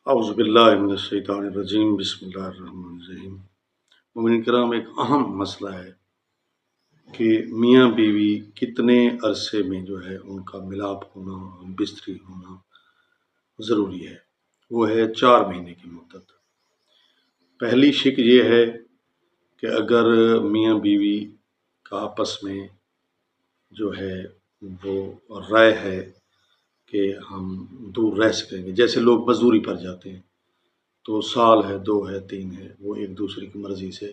اعوذ باللہ من الشیطان الرجیم، بسم اللہ الرحمن الرحیم۔ مومنین کرام، ایک اہم مسئلہ ہے کہ میاں بیوی کتنے عرصے میں جو ہے ان کا ملاپ ہونا، بستری ہونا ضروری ہے۔ وہ ہے 4 مہینے کی مدت۔ پہلی شک یہ ہے کہ اگر میاں بیوی کا آپس میں جو ہے وہ رائے ہے کہ ہم دور رہ سکیں گے، جیسے لوگ مزدوری پر جاتے ہیں تو سال ہے، 2 ہے، 3 ہے، وہ ایک دوسرے کی مرضی سے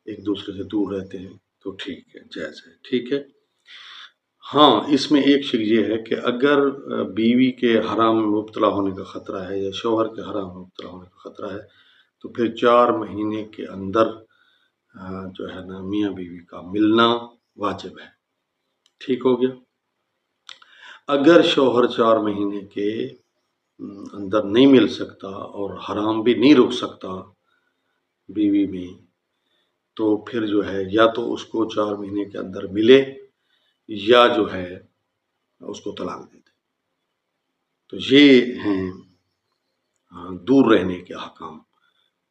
ایک دوسرے سے دور رہتے ہیں تو ٹھیک ہے، جائز ہے، ٹھیک ہے۔ ہاں، اس میں ایک شک یہ ہے کہ اگر بیوی کے حرام میں مبتلا ہونے کا خطرہ ہے یا شوہر کے حرام میں مبتلا ہونے کا خطرہ ہے تو پھر 4 مہینے کے اندر جو ہے نا میاں بیوی کا ملنا واجب ہے۔ ٹھیک ہو گیا۔ اگر شوہر 4 مہینے کے اندر نہیں مل سکتا اور حرام بھی نہیں رک سکتا بیوی میں، تو پھر جو ہے یا تو اس کو 4 مہینے کے اندر ملے یا جو ہے اس کو طلاق دے دے۔ تو یہ ہیں دور رہنے کے احکام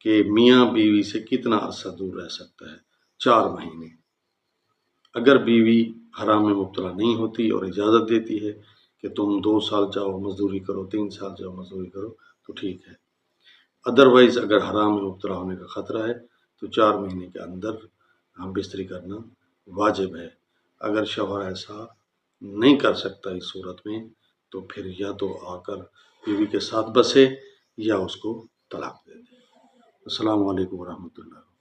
کہ میاں بیوی سے کتنا عرصہ دور رہ سکتا ہے۔ 4 مہینے۔ اگر بیوی حرام میں مبتلا نہیں ہوتی اور اجازت دیتی ہے کہ تم 2 سال جاؤ مزدوری کرو، 3 سال جاؤ مزدوری کرو تو ٹھیک ہے۔ ادروائز اگر حرام میں مبتلا ہونے کا خطرہ ہے تو 4 مہینے کے اندر ہم بستری کرنا واجب ہے۔ اگر شوہر ایسا نہیں کر سکتا اس صورت میں تو پھر یا تو آ کر بیوی کے ساتھ بسے یا اس کو طلاق دے دے۔ السلام علیکم ورحمۃ اللہ۔